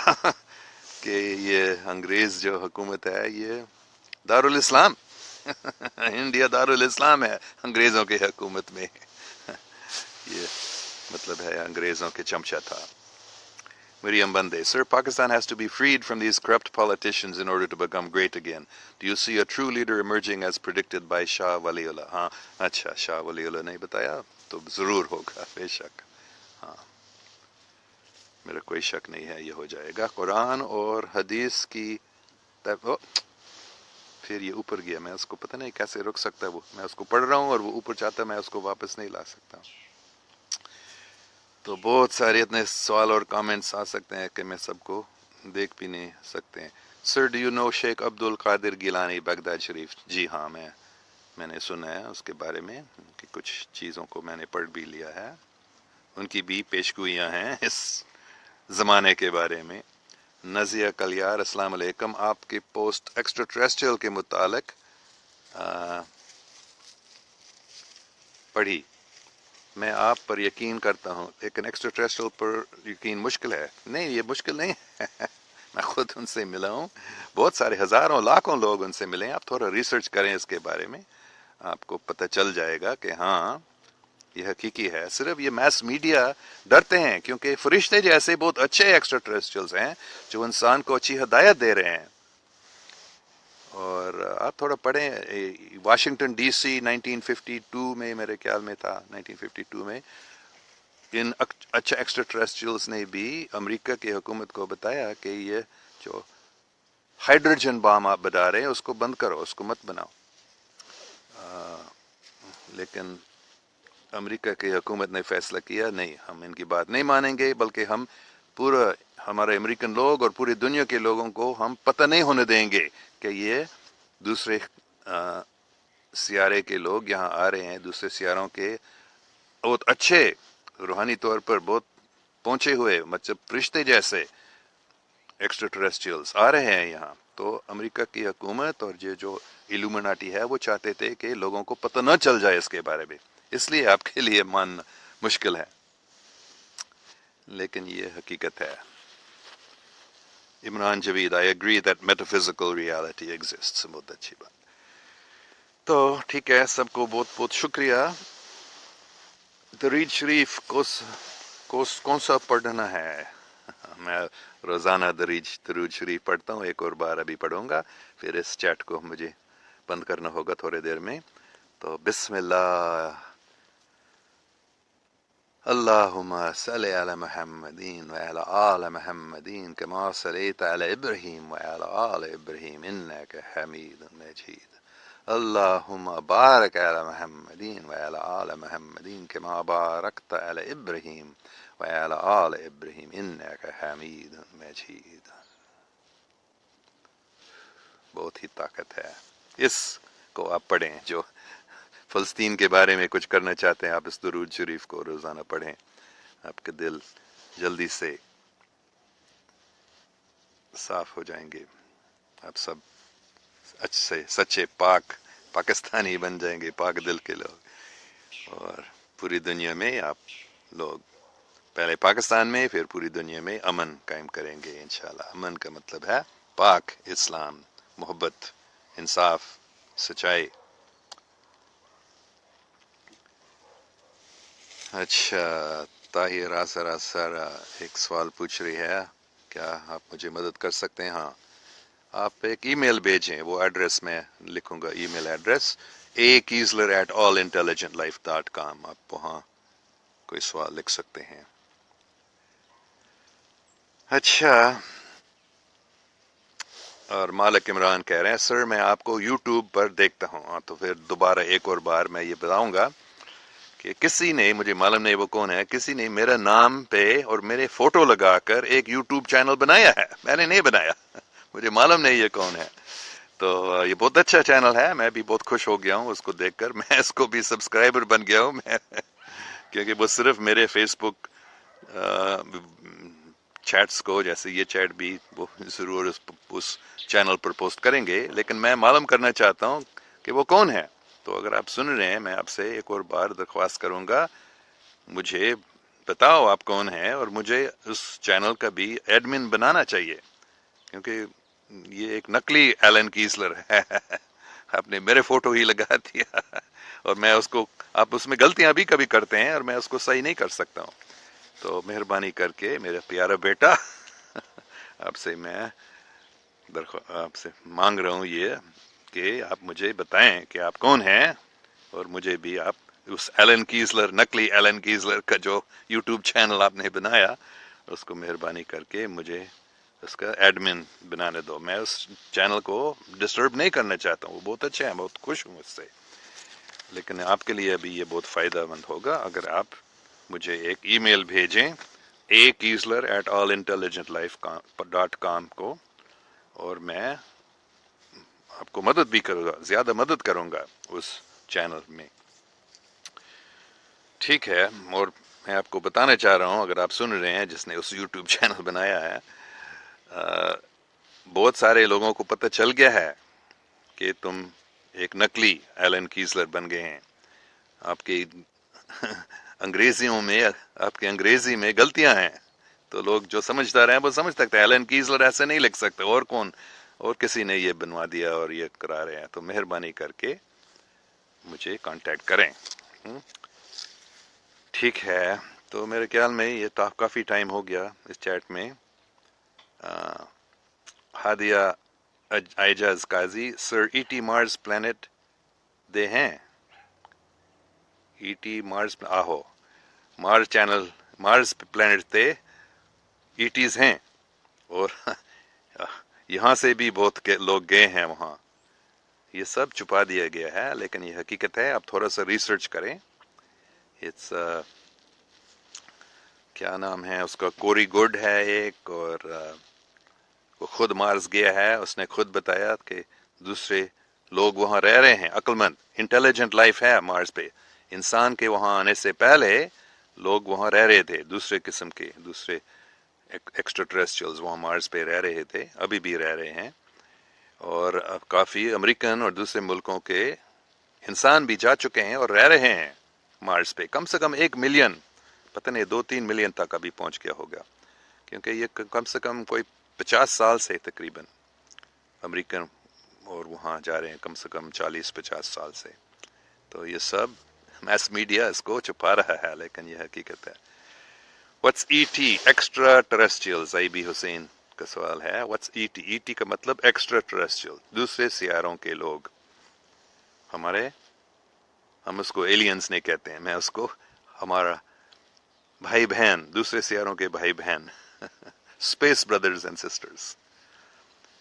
کہ یہ انگریز جو حکومت ہے یہ دارالاسلام انڈیا دارالاسلام ہے انگریزوں کی حکومت میں. یہ مطلب ہے انگریزوں کے چمچہ تھا. Miriam Bande, Sir, Pakistan has to be freed from these corrupt politicians in order to become great again. Do you see a true leader emerging as predicted by Shah Waliullah? ہاں، اچھا، شاہ ولی اللہ نہیں بتایا تو ضرور ہوگا، بے شک. ہاں، میرا کوئی شک نہیں ہے یہ ہو جائے گا. قرآن اور حدیث کی پھر یہ اوپر گیا، میں اس کو پتہ نہیں کیسے رک سکتا. وہ میں اس کو پڑھ رہا ہوں اور وہ اوپر چاہتا ہے، میں اس کو واپس نہیں لا سکتا. تو بہت سارے اتنے سوال اور کامنٹس آ سکتے ہیں کہ میں سب کو دیکھ بھی نہیں سکتے ہیں. Sir do you know Sheikh Abdul Qadir Gilani Baghdad شریف؟ جی ہاں، میں میں نے سنا ہے اس کے بارے میں کہ کچھ چیزوں کو میں نے پڑھ بھی لیا ہے، ان کی بھی پیشگوئیاں ہیں اس زمانے کے بارے میں۔ نازیہ کلیار السلام علیکم، آپ کی پوسٹ ایکسٹرا ٹریسٹریل کے متعلق پڑھی، میں آپ پر یقین کرتا ہوں، لیکن ایکسٹرا ٹریسٹریل پر یقین مشکل ہے۔ نہیں، یہ مشکل نہیں ہے میں خود ان سے ملا ہوں، بہت سارے ہزاروں لاکھوں لوگ ان سے ملے ہیں۔ آپ تھوڑا ریسرچ کریں اس کے بارے میں، آپ کو پتہ چل جائے گا کہ ہاں یہ حقیقی ہے۔ صرف یہ میس میڈیا ڈرتے ہیں کیونکہ فرشتے جیسے بہت اچھے ایکسٹرا ٹریسٹریلز ہیں جو انسان کو اچھی ہدایت دے رہے ہیں۔ اور آپ تھوڑا پڑھیں، واشنگٹن ڈی سی 1952 میں میرے خیال میں تھا، 1952 میں ان اچھا ایکسٹرا ٹریسٹریلز نے بھی امریکہ کی حکومت کو بتایا کہ یہ جو ہائیڈروجن بام آپ بنا رہے ہیں اس کو بند کرو، اس کو مت بناؤ۔ لیکن امریکہ کی حکومت نے فیصلہ کیا نہیں، ہم ان کی بات نہیں مانیں گے، بلکہ ہم پورا ہمارے امریکن لوگ اور پوری دنیا کے لوگوں کو ہم پتہ نہیں ہونے دیں گے کہ یہ دوسرے سیارے کے لوگ یہاں آ رہے ہیں، دوسرے سیاروں کے بہت اچھے روحانی طور پر بہت پہنچے ہوئے مطلب فرشتے جیسے ایکسٹرا ٹریسٹریلز آ رہے ہیں یہاں۔ تو امریکہ کی حکومت اور یہ جو ایلومیناٹی ہے وہ چاہتے تھے کہ لوگوں کو پتہ نہ چل جائے اس کے بارے میں، اس لیے آپ کے لیے ماننا مشکل ہے، لیکن یہ حقیقت ہے۔ Imran Javed I agree that metaphysical reality exists، بہت اچھی بات۔ تو ٹھیک ہے، سب کو بہت بہت شکریہ۔ درود شریف کون سا پڑھنا ہے؟ میں روزانہ درود شریف پڑھتا ہوں، ایک اور بار ابھی پڑھوں گا، پھر اس چیٹ کو مجھے بند کرنا ہوگا تھوڑے دیر میں۔ تو بسم اللہ، اللہم صلی علی محمدین وعلی آل محمدین کما صلیت علی ابراہیم وعلی آل ابراہیم انک حمید مجید۔ اللہم بارک علی محمدین وعلی آل محمدین کما بارکت علی ابراہیم وعلی آل ابراہیم انک حمید مجید۔ بہت ہی طاقت ہے، اس کو آپ پڑھیں۔ جو فلسطین کے بارے میں کچھ کرنا چاہتے ہیں، آپ اس درود شریف کو روزانہ پڑھیں، آپ کے دل جلدی سے صاف ہو جائیں گے، آپ سب اچھے سچے پاکستانی بن جائیں گے، پاک دل کے لوگ، اور پوری دنیا میں آپ لوگ پہلے پاکستان میں پھر پوری دنیا میں امن قائم کریں گے انشاءاللہ۔ امن کا مطلب ہے پاک اسلام، محبت، انصاف، سچائی۔ اچھا، طاہر آسر ایک سوال پوچھ رہی ہے، کیا آپ مجھے مدد کر سکتے ہیں؟ ہاں، آپ ایک ای میل بھیجیں، وہ ایڈریس میں لکھوں گا، ای میل ایڈریس akiesler@allintelligentlife.com، آپ وہاں کوئی سوال لکھ سکتے ہیں۔ اچھا، اور مالک عمران کہہ رہے ہیں سر میں آپ کو یوٹیوب پر دیکھتا ہوں، تو پھر دوبارہ ایک اور بار میں یہ بتاؤں گا کہ کسی نے، مجھے معلوم نہیں وہ کون ہے، کسی نے میرا نام پہ اور میرے فوٹو لگا کر ایک یوٹیوب چینل بنایا ہے، میں نے نہیں بنایا مجھے معلوم نہیں یہ کون ہے۔ تو یہ بہت اچھا چینل ہے، میں بھی بہت خوش ہو گیا ہوں اس کو دیکھ کر، میں اس کو بھی سبسکرائبر بن گیا ہوں میں کیونکہ وہ صرف میرے فیس بک چیٹس کو، جیسے یہ چیٹ بھی وہ ضرور اس چینل پر پوسٹ کریں گے، لیکن میں معلوم کرنا چاہتا ہوں کہ وہ کون ہے۔ تو اگر آپ سن رہے ہیں، میں آپ سے ایک اور بار درخواست کروں گا، مجھے بتاؤ آپ کون ہیں، اور مجھے اس چینل کا بھی ایڈمن بنانا چاہیے، کیونکہ یہ ایک نقلی ایلن کیسلر ہے آپ نے میرے فوٹو ہی لگا دیا اور میں اس کو، آپ اس میں غلطیاں بھی کبھی کرتے ہیں اور میں اس کو صحیح نہیں کر سکتا ہوں، تو مہربانی کر کے میرا پیارا بیٹا آپ سے میں آپ سے مانگ رہا ہوں یہ کہ آپ مجھے بتائیں کہ آپ کون ہیں، اور مجھے بھی آپ اس ایلن کیسلر، نقلی ایلن کیسلر کا جو یوٹیوب چینل آپ نے بنایا، اس کو مہربانی کر کے مجھے اس کا ایڈمن بنانے دو۔ میں اس چینل کو ڈسٹرب نہیں کرنا چاہتا ہوں، وہ بہت اچھا ہے، بہت خوش ہوں اس سے، لیکن آپ کے لیے ابھی یہ بہت فائدہ مند ہوگا اگر آپ مجھے ایک ای میل بھیجیں akiesler@allintelligentlife.com کو، اور میں آپ کو مدد بھی کروں گا، زیادہ مدد کروں گا اس چینل میں، ٹھیک ہے؟ اور میں آپ کو بتانا چاہ رہا ہوں، اگر آپ سن رہے ہیں جس نے اس یوٹیوب چینل بنایا ہے، بہت سارے لوگوں کو پتہ چل گیا ہے کہ تم ایک نقلی ایلن کیسلر بن گئے ہیں. آپ کی انگریزیوں میں، آپ کی انگریزی میں غلطیاں ہیں، تو لوگ جو سمجھدار ہیں وہ سمجھ سکتے ہیں ایلن کیسلر ایسے نہیں لکھ سکتے، اور کون، اور کسی نے یہ بنوا دیا اور یہ کرا رہے ہیں. تو مہربانی کر کے مجھے کانٹیکٹ کریں. ٹھیک ہے، تو میرے خیال میں یہ کافی ٹائم ہو گیا اس چیٹ میں. Hadia Ejaz Qazi, sir E T Mars planet دے ہیں، ای ٹی مارز آہو مارز چینل مارز پلانٹ تے ای ٹیز ہیں، اور یہاں سے بھی بہت لوگ گئے ہیں وہاں. یہ سب چھپا دیا گیا ہے، لیکن یہ حقیقت ہے. آپ تھوڑا سا ریسرچ کریں. اٹس کیا نام ہے اس کا، کوری گڈ ہے ایک، اور وہ خود مارس گیا ہے. اس نے خود بتایا کہ دوسرے لوگ وہاں رہ رہے ہیں، عقل مند انٹیلیجنٹ لائف ہے مارس پہ. انسان کے وہاں آنے سے پہلے لوگ وہاں رہ رہے تھے، دوسرے قسم کے، دوسرے ایکسٹرا ٹریسٹریلز وہاں مارس پہ رہ رہے تھے، ابھی بھی رہ رہے ہیں. اور اب کافی امریکن اور دوسرے ملکوں کے انسان بھی جا چکے ہیں اور رہ رہے ہیں مارس پہ. کم سے کم 1 ملین، پتہ نہیں 2-3 ملین تک ابھی پہنچ گیا ہوگا، کیونکہ یہ کم سے کم کوئی 50 سال سے تقریباً امریکن اور وہاں جا رہے ہیں، کم سے کم 40-50 سال سے. تو یہ سب میس میڈیا اس کو چھپا رہا ہے، لیکن یہ حقیقت ہے. What's E T? Extraterrestrials. E B Hussain کا سوال ہے، what's E T? E T کا مطلب ایکسٹرا ٹریسٹریل، دوسرے سیاروں کے لوگ. ہم اس کو ایلینز نہیں کہتے ہیں، میں اس کو ہمارا بھائی بہن، دوسرے سیاروں کے بھائی بہن، space brothers and sisters.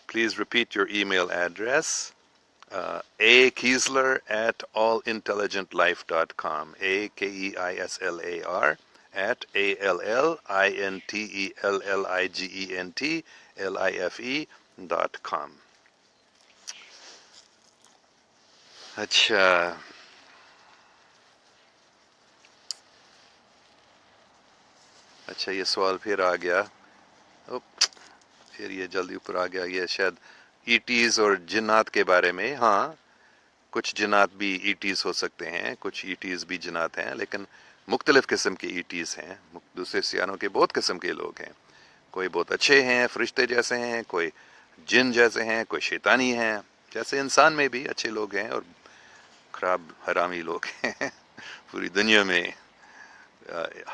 Please repeat your E mail address. akeisler@allintelligentlife.com. AKEISLAR@ALLINTELLIGENTLIFE.com. اچھا، یہ سوال پھر آ گیا، پھر یہ جلدی اوپر آ گیا. یہ شاید ای ٹیز اور جنات کے بارے میں. ہاں، کچھ جنات بھی ای ٹیز ہو سکتے ہیں، کچھ ای ٹیز بھی جنات ہیں، لیکن مختلف قسم کے ای ٹیز ہیں. دوسرے سیاروں کے بہت قسم کے لوگ ہیں. کوئی بہت اچھے ہیں، فرشتے جیسے ہیں، کوئی جن جیسے ہیں، کوئی شیطانی ہیں. جیسے انسان میں بھی اچھے لوگ ہیں اور خراب حرامی لوگ ہیں. پوری دنیا میں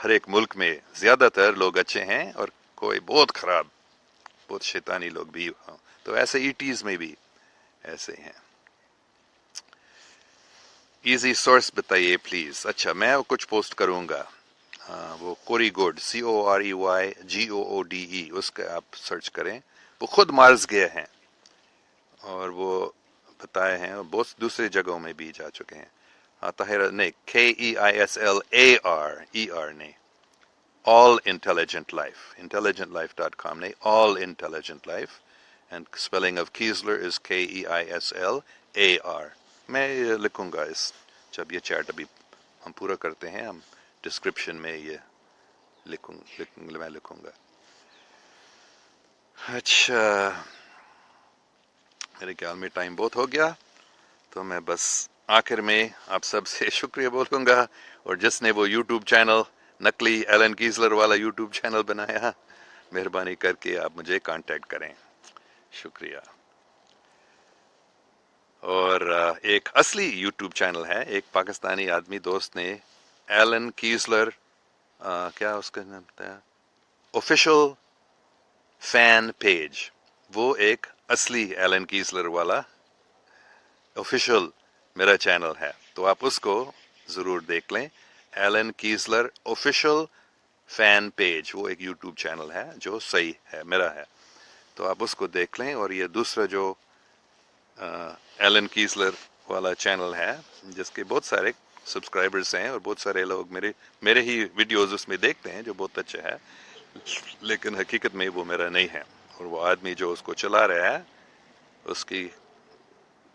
ہر ایک ملک میں زیادہ تر لوگ اچھے ہیں اور کوئی بہت خراب، بہت شیطانی لوگ بھی ہوں. تو ایسے ای ٹیز میں بھی ایسے ہیں. ایزی سورس بتائیے پلیز. اچھا، میں کچھ پوسٹ کروں گا. وہ کوری گوڈ، COREYGOODE، اس کا آپ سرچ کریں. وہ خود مارس گئے ہیں اور وہ بتائے ہیں، اور بہت دوسری جگہوں میں بھی جا چکے ہیں. طاہر نہیں، KEISLAR نہیں، All Intelligent Life, intelligentlife.com نہیں، All Intelligent Life. And spelling of Kiesler is KEISLAR. میں یہ لکھوں گا جب یہ چیٹ ابھی ہم پورا کرتے ہیں، ہم ڈسکرپشن میں یہ میں لکھوں گا. اچھا، میرے خیال میں ٹائم بہت ہو گیا، تو میں بس آخر میں آپ سب سے شکریہ بولوں گا. اور جس نے وہ یوٹیوب چینل، نقلی ایلن کیسلر والا یوٹیوب چینل بنایا، مہربانی کر کے آپ مجھے کانٹیکٹ کریں. شکریہ. اور ایک اصلی یوٹیوب چینل ہے، ایک پاکستانی آدمی دوست نے ایلن کیسلر، کیا اس کا نام تھا، آفیشل فین پیج. وہ ایک اصلی ایلن کیسلر والا آفیشل میرا چینل ہے، تو آپ اس کو ضرور دیکھ لیں. Allen Kessler official fan page, وہ ایک یوٹیوب چینل ہے جو صحیح ہے، میرا ہے، تو آپ اس کو دیکھ لیں. اور یہ دوسرا جو ایلن کیسلر والا چینل ہے، جس کے بہت سارے سبسکرائبرز ہیں اور بہت سارے لوگ میرے ہی ویڈیوز اس میں دیکھتے ہیں، جو بہت اچھا ہے، لیکن حقیقت میں وہ میرا نہیں ہے. اور وہ آدمی جو اس کو چلا رہا ہے، اس کی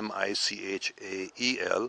MICHAEL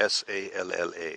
SALLA,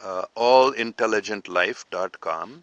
allintelligentlife.com,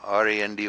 RANDY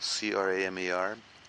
CRAMER,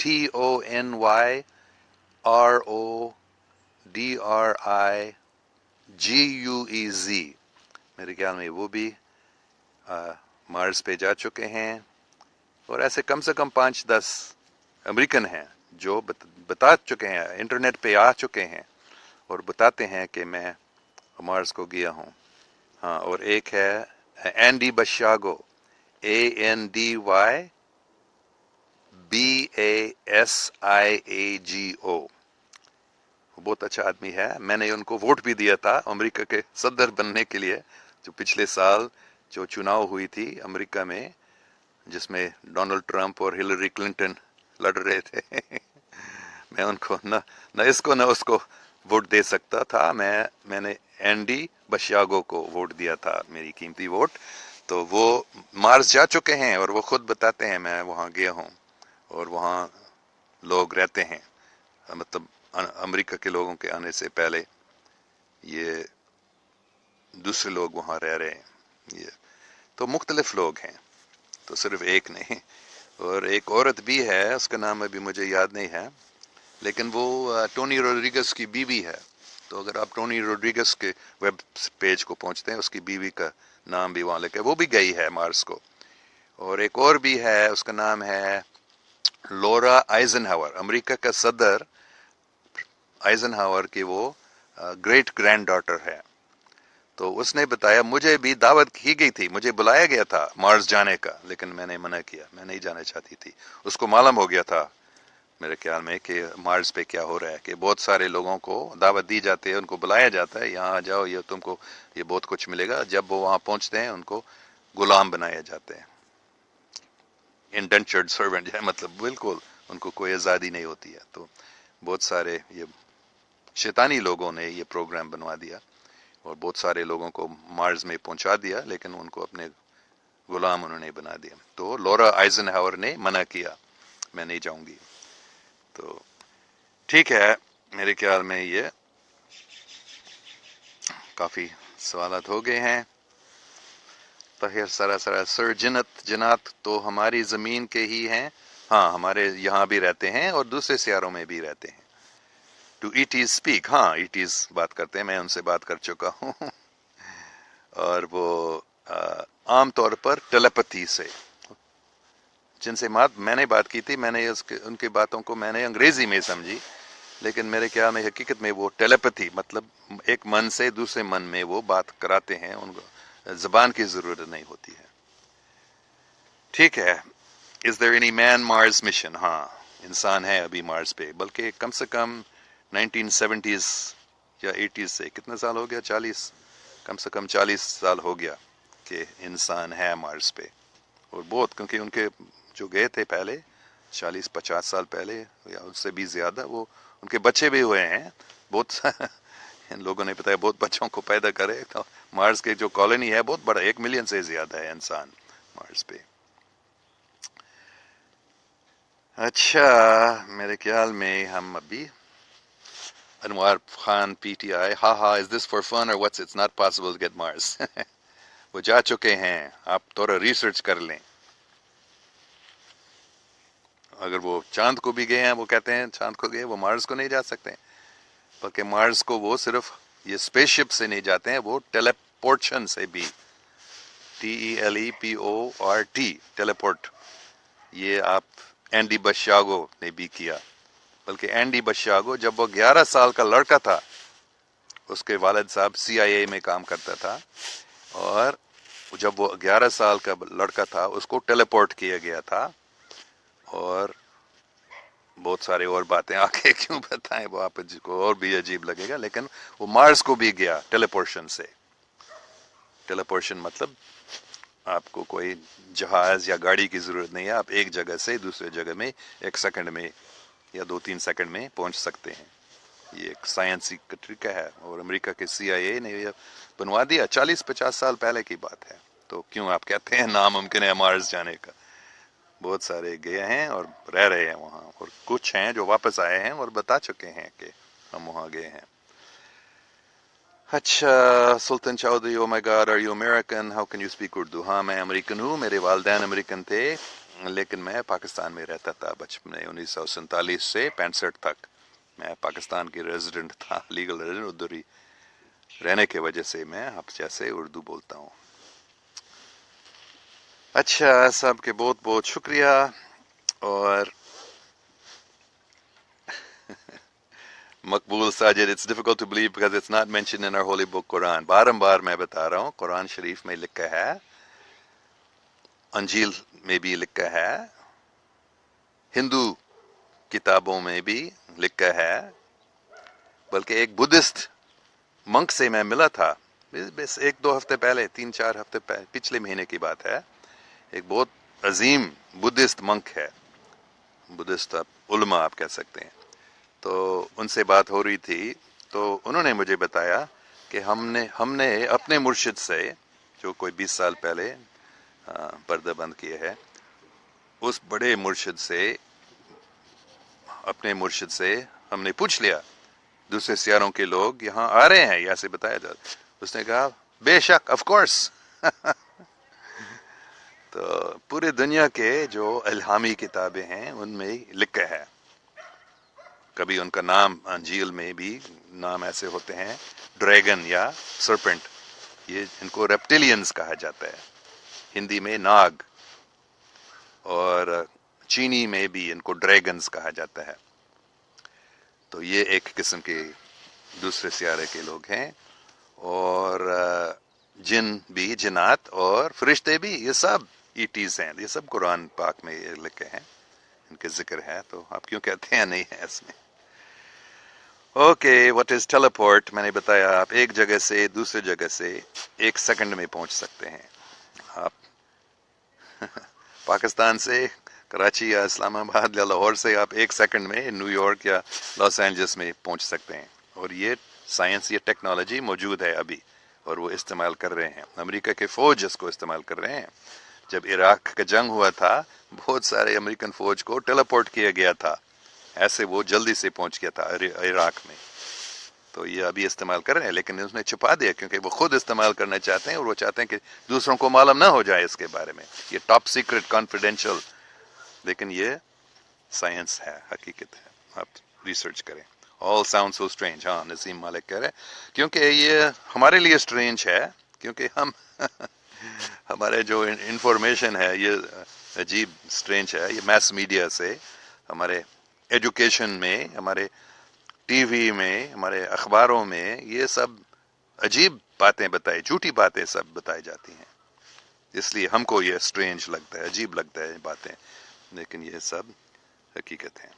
TONYRODRIGUEZ, DRIGUEZ, میرے خیال میں وہ بھی مارس پہ جا چکے ہیں. اور ایسے کم سے کم 5-10 امریکن ہیں جو بتا چکے ہیں, انٹرنیٹ پہ آ چکے ہیں اور بتاتے ہیں کہ میں مارس کو گیا ہوں. ہاں, اور ایک ہے اینڈی بشاگو, ANDYBASIAGO, بہت اچھا آدمی ہے. میں نے ان کو ووٹ بھی دیا تھا امریکہ کے صدر بننے کے لیے, جو پچھلے سال جو چناؤ ہوئی تھی امریکہ میں, جس میں ڈونلڈ ٹرمپ اور ہلری کلنٹن لڑ رہے تھے. میں ان کو نہ اس کو نہ اس کو ووٹ دے سکتا تھا. میں نے اینڈی بشاگو کو ووٹ دیا تھا, میری قیمتی ووٹ. تو وہ مارس جا چکے ہیں اور وہ خود بتاتے ہیں میں وہاں گیا ہوں اور وہاں لوگ رہتے ہیں, مطلب امریکہ کے لوگوں کے آنے سے پہلے یہ دوسرے لوگ وہاں رہ رہے ہیں. یہ تو مختلف لوگ ہیں, تو صرف ایک نہیں. اور ایک عورت بھی ہے, اس کا نام ابھی مجھے یاد نہیں ہے, لیکن وہ ٹونی روڈریگز کی بیوی ہے. تو اگر آپ ٹونی روڈریگز کے ویب پیج کو پہنچتے ہیں, اس کی بیوی کا نام بھی وہاں لکھا ہے, وہ بھی گئی ہے مارس کو. اور ایک اور بھی ہے, اس کا نام ہے لورا آئزن ہاور, امریکہ کا صدر آئزن ہاور کی وہ گریٹ گرینڈ ڈاٹر ہے. تو اس نے بتایا, مجھے بھی دعوت کی گئی تھی, مجھے بلایا گیا تھا مارس جانے کا, لیکن میں نے منع کیا, میں نہیں جانا چاہتی تھی. اس کو معلوم ہو گیا تھا میرے خیال میں کہ مارس پہ کیا ہو رہا ہے, کہ بہت سارے لوگوں کو دعوت دی جاتی ہے, ان کو بلایا جاتا ہے, یہاں آ جاؤ, یہ تم کو یہ بہت کچھ ملے گا. جب وہ وہاں پہنچتے ہیں ان کو غلام بنایا جاتے ہیں, انڈینچرڈ سرونٹ ہے, مطلب بالکل ان کو کوئی آزادی نہیں ہوتی ہے. تو بہت سارے یہ شیطانی لوگوں نے یہ پروگرام بنوا دیا اور بہت سارے لوگوں کو مارس میں پہنچا دیا, لیکن ان کو اپنے غلام انہوں نے بنا دیا. تو لورا آئزن ہاور نے منع کیا, میں نہیں جاؤں گی. تو ٹھیک ہے, میرے خیال میں یہ کافی سوالات ہو گئے ہیں. طاہر سراسرا, سر جنات تو ہماری زمین کے ہی ہیں. ہاں, ہمارے یہاں بھی رہتے ہیں اور دوسرے سیاروں میں بھی رہتے ہیں. ٹو ایٹیز اسپیک, ہاں ایٹیز بات کرتے ہیں, میں ان سے بات کر چکا ہوں. اور وہ عام طور پر ٹیلیپتھی سے, جن سے میں نے بات کی تھی, میں نے ان کی باتوں کو میں نے انگریزی میں سمجھی, لیکن میرے خیال میں حقیقت میں وہ ٹیلیپتھی, مطلب ایک من سے دوسرے من میں وہ بات کراتے ہیں, ان کو زبان کی ضرورت نہیں ہوتی ہے. ٹھیک ہے. Is there any man Mars mission? ہاں, انسان ہے ابھی مارس پہ, بلکہ کم سے کم 1970s یا 80s سے کتنا سال ہو گیا, 40, کم سے کم 40 سال ہو گیا کہ انسان ہے مارس پہ. اور بہت, کیونکہ ان کے جو گئے تھے پہلے 40-50 سال پہلے یا اس سے بھی زیادہ, وہ ان کے بچے بھی ہوئے ہیں بہت. ان لوگوں نے بتایا بہت بچوں کو پیدا کرے. تو مارس کے جو کالونی ہے بہت بڑا, 1 ملین سے زیادہ ہے انسان مارس پہ. اچھا, میرے خیال میں ہم ابھی انوار خان PTI, ہاں از دس فار فن اور what's it's not possible to get Mars. وہ جا چکے ہیں, آپ تھوڑا ریسرچ کر لیں. اگر وہ چاند کو بھی گئے ہیں, وہ کہتے ہیں چاند کو گئے, وہ مارس کو نہیں جا سکتے, بلکہ مارس کو وہ صرف یہ اسپیس شپ سے نہیں جاتے ہیں, وہ ٹیلیپورشن سے بھی, TELEPORT, ٹیلیپورٹ. یہ آپ اینڈی بشاگو نے بھی کیا. بلکہ اینڈی بشاگو جب وہ 11 سال کا لڑکا تھا, اس کے والد صاحب CIA میں کام کرتا تھا, اور جب وہ 11 سال کا لڑکا تھا اس کو ٹیلیپورٹ کیا گیا تھا. اور بہت سارے اور باتیں آگے کیوں بتائیں, وہ آپ کو اور بھی عجیب لگے گا, لیکن وہ مارس کو بھی گیا ٹیلیپورشن سے. ٹیلیپورشن مطلب آپ کو کوئی جہاز یا گاڑی کی ضرورت نہیں ہے, آپ ایک جگہ سے دوسرے جگہ میں 1 سیکنڈ میں یا 2-3 سیکنڈ میں پہنچ سکتے ہیں. یہ ایک سائنسی کا طریقہ ہے, اور امریکہ کے CIA نے یہ بنوا دیا. 40-50 سال پہلے کی بات ہے. تو کیوں آپ کہتے ہیں ناممکن ہے مارس جانے کا؟ بہت سارے گئے ہیں اور رہ رہے ہیں وہاں, اور کچھ ہیں جو واپس آئے ہیں اور بتا چکے ہیں کہ ہم وہاں گئے ہیں. اچھا, Sultan Chaudhry, oh my God, are you American, how can you speak Urdu. ہاں, میں امریکن ہوں, میرے والدین امریکن تھے, لیکن میں پاکستان میں رہتا تھا بچپن میں 1947 سے 65 تک. میں پاکستان کی ریزیڈنٹ تھا، لیگل ریزیڈنٹ، ادھر ہی رہنے کی وجہ سے میں آپ جیسے اردو بولتا ہوں. اچھا سب کے بہت بہت شکریہ. اور مقبول Sajid, it's difficult to believe because it's not mentioned in our holy book Quran. بار میں بتا رہا ہوں، قرآن شریف میں لکھا ہے، انجیل میں بھی لکھا ہے، ہندو کتابوں میں بھی لکھا ہے، بلکہ ایک بدھسٹ منک سے میں ملا تھا بس 1-2 ہفتے پہلے، 3-4 ہفتے پہلے، پچھلے مہینے کی بات ہے. ایک بہت عظیم بدھسٹ منک ہے، بدھسٹ علماء آپ کہہ سکتے ہیں. تو ان سے بات ہو رہی تھی، تو انہوں نے مجھے بتایا کہ ہم نے اپنے مرشد سے، جو کوئی 20 سال پہلے پردہ بند کیے ہے، اس بڑے مرشد سے، اپنے مرشد سے ہم نے پوچھ لیا دوسرے سیاروں کے لوگ یہاں آ رہے ہیں، یا سے بتایا جاتا. اس نے کہا بے شک، آف کورس. تو پورے دنیا کے جو الہامی کتابیں ہیں ان میں لکھا ہے. کبھی ان کا نام انجیل میں بھی نام ایسے ہوتے ہیں، ڈریگن یا سرپنٹ، یہ ان کو ریپٹیلینز کہا جاتا ہے، ہندی میں ناگ، اور چینی میں بھی ان کو ڈریگنز کہا جاتا ہے. تو یہ ایک قسم کے دوسرے سیارے کے لوگ ہیں. اور جن بھی، جنات اور فرشتے بھی، یہ سب ایٹیز ہیں، یہ سب قرآن پاک میں لکھے ہیں، ان کے ذکر ہے. تو آپ کیوں کہتے ہیں نہیں ہے اس میں؟ Okay, what is teleport? میں نے بتایا، آپ ایک جگہ سے دوسرے جگہ سے 1 سیکنڈ میں پہنچ سکتے ہیں. آپ پاکستان سے کراچی یا اسلام آباد یا لاہور سے آپ 1 سیکنڈ میں نیو یارک یا لاس اینجلس میں پہنچ سکتے ہیں. اور یہ سائنس، یہ ٹیکنالوجی موجود ہے ابھی، اور وہ استعمال کر رہے ہیں. امریکہ کے فوج اس کو استعمال کر رہے ہیں. جب عراق کا جنگ ہوا تھا، بہت سارے امریکن فوج کو ٹیلیپورٹ کیا گیا تھا، ایسے وہ جلدی سے پہنچ گیا تھا عراق میں. تو یہ ابھی استعمال کر رہے ہیں، لیکن اس نے چھپا دیا کیونکہ وہ خود استعمال کرنا چاہتے ہیں، اور وہ چاہتے ہیں کہ دوسروں کو معلوم نہ ہو جائے اس کے بارے میں. یہ ٹاپ سیکرٹ، کانفیڈینشیل، لیکن یہ سائنس ہے، حقیقت ہے. آپ ریسرچ کریں. All sound so strange. ہاں، نسیم مالک کہہ رہے ہیں کیونکہ یہ ہمارے لیے اسٹرینج ہے، کیونکہ ہمارے جو انفارمیشن ہے یہ عجیب اسٹرینج ہے. یہ میس میڈیا سے، ہمارے ایجوکیشن میں، ہمارے ٹی وی میں، ہمارے اخباروں میں یہ سب عجیب باتیں بتائی، جھوٹی باتیں سب بتائی جاتی ہیں. اس لیے ہم کو یہ اسٹرینج لگتا ہے، عجیب لگتا ہے باتیں، لیکن یہ سب حقیقت ہے.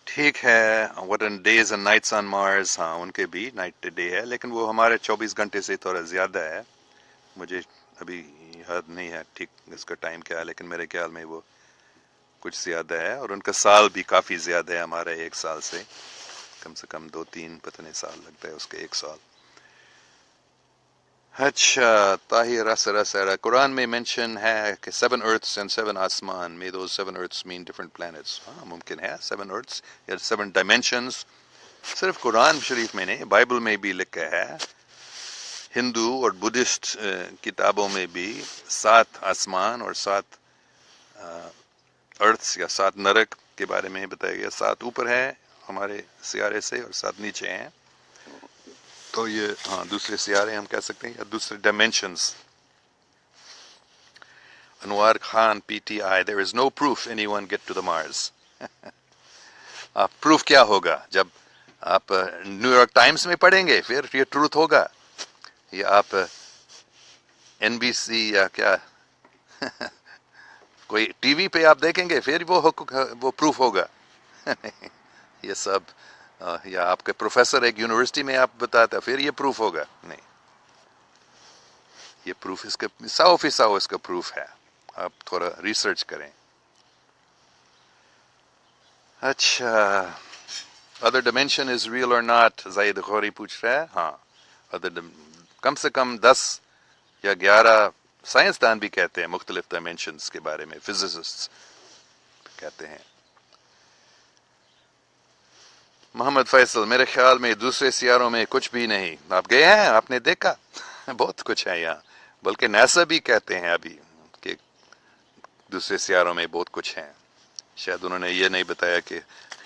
ٹھیک ہے. what in days and nights on Mars، ہاں ان کے بھی نائٹ ڈے ہے، لیکن وہ ہمارے 24 گھنٹے سے تھوڑا زیادہ ہے. مجھے ابھی یاد نہیں ہے ٹھیک اس کا ٹائم کیا ہے، لیکن میرے خیال میں وہ کچھ زیادہ ہے. اور ان کا سال بھی کافی زیادہ ہے ہمارے 1 سال سے، کم سے کم 2-3 پتہ نہیں سال لگتا ہے اس کے 1 سال. اچھا، طاہر اسرا قرآن میں مینشن ہے کہ 7 ارتھس اینڈ 7 آسمان. may those 7 earths mean different planets. ہاں ممکن ہے 7 ارتھس یا 7 ڈائمینشنز. صرف قرآن شریف میں نہیں، بائبل میں بھی لکھا ہے، ہندو اور بدھسٹ کتابوں میں بھی 7 آسمان اور 7 ارتھس یا 7 نرک کے بارے میں بتایا گیا. 7 اوپر ہے ہمارے سیارے سے اور 7 نیچے ہیں. تو یہ ہاں دوسرے سیارے ہم کہہ سکتے ہیں یا دوسرے dimensions. Anwar Khan P T I, there is no proof anyone get to the Mars. Proof کیا ہوگا؟ جب آپ نیو یارک ٹائمز میں پڑھیں گے پھر یہ ٹروتھ ہوگا، یا آپ این بی سی یا کیا کوئی ٹی وی پہ آپ دیکھیں گے پھر وہ پروف ہوگا. یہ سب یا آپ کے پروفیسر ایک یونیورسٹی میں آپ بتاتا پھر یہ پروف ہوگا؟ نہیں، یہ پروف اس کا 100% اس کا پروف ہے. آپ تھوڑا ریسرچ کریں. اچھا، ادر ڈائمینشن از ریئل اور ناٹ؟ زاہد غوری پوچھ رہا ہے. ہاں، کم سے کم 10 یا 11 سائنسدان بھی کہتے ہیں مختلف ڈائمینشنز کے بارے میں، فزسسٹ کہتے ہیں. محمد فیصل، میرے خیال میں دوسرے سیاروں میں کچھ بھی نہیں. آپ گئے ہیں؟ آپ نے دیکھا؟ بہت کچھ ہے یہاں، بلکہ ناسا بھی کہتے ہیں ابھی کہ دوسرے سیاروں میں بہت کچھ ہیں. شاید انہوں نے یہ نہیں بتایا کہ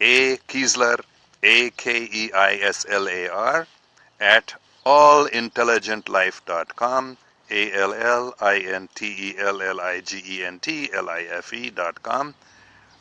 Keisler, AKEISLAR at allintelligentlife.com, ALLINTELLIGENTLIFE.com।